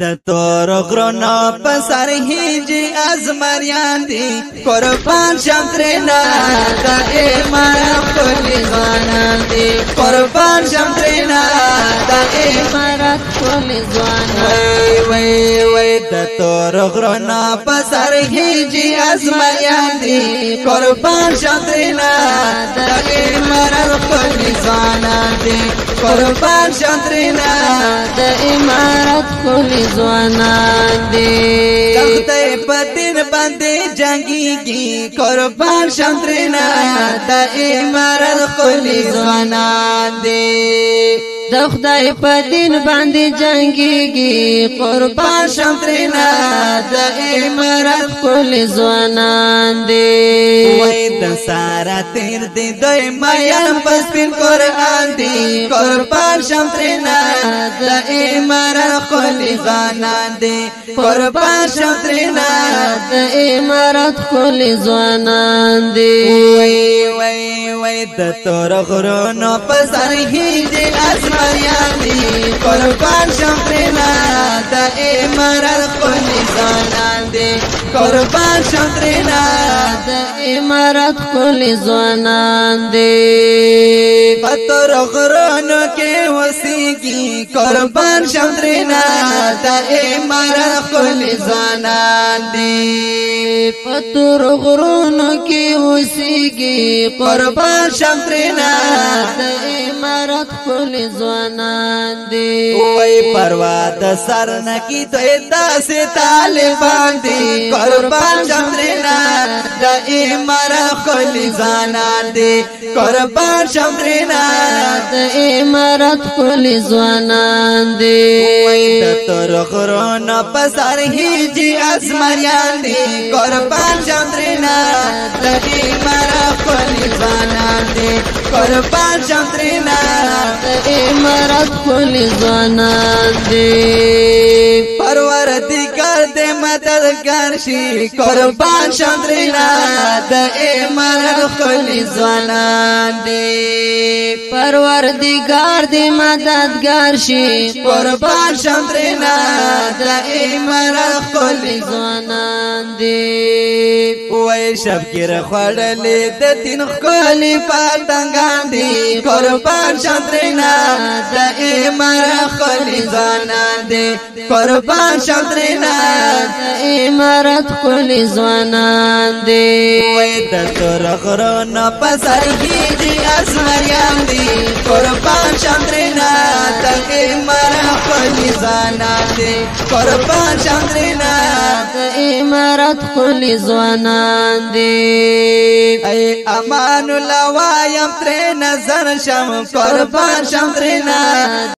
د تور غرونو په سر هیجی ازمریان دی قربان شم ترنا د ایمان خپل ځوانان دی قربان شم ترنا د ایمان خپل ځوانان وای وای د تور غرونو په سر هیجی ازمریان دی قربان شم ترنا د ایمان خپل ځوانان دی قربان شم ترنا د امارت خپل ځوانان دي تخته پتین باندې جنگيږي قربان شم ترنا د امارت خپل ځوانان دي د خدای په دین باندې جنگيږي قربان شم ترنا د امارت خپل ځوانان دي وای د سارا تیر دی دوی مایم پس پین قرآن دی قربان شم ترنا د امارت خپل ځوانان دي قربان شم ترنا د امارت خپل ځوانان دي وای وای د تور غرونو په سر هیجی ازمریان دی قربان شم ترنا د امارت خپل ځوانان دي قربان شم ترنا د امارت خپل ځوانان دي په تور غرونو کې وسیږي قربان شم ترنا د امارت خپل ځوانان دي په تور غرونو کې وسیږي قربان شم ترنا د امارت خپل ځوانان دي وای پروا د سر نکی ته داسې طالبان دي قربان شم ترنا د امارت خپل ځوانان دي قربان شم ترنا د امارت خپل ځوانان دي وای د تور غرونو په سر هیجی ازمریان دي قربان شم ترنا د امارت خپل ځوانان دي قربان شم ترنا د امارت خپل ځوانان دي پروردگار دې مددگار شي قربان شم ترنا د امارت خپل ځوانان دي پروردگار دې مددگار شي قربان شم ترنا د امارت خپل ځوانان دي وای شبګر خړلې د دین خپل پاتنګان دي قربان شم ترنا د امارت خپل ځوانان دي قربان شم ترنا د امارت خپل ځوانان دي وای د تور غرونو په سر هیجی ازمریان دي قربان شم ترنا د امارت خپل ځوانان دي قربان شم ترنا د امارت خپل ځوانان دي ای امان الله وایم تر نظر شم قربان شم ترنا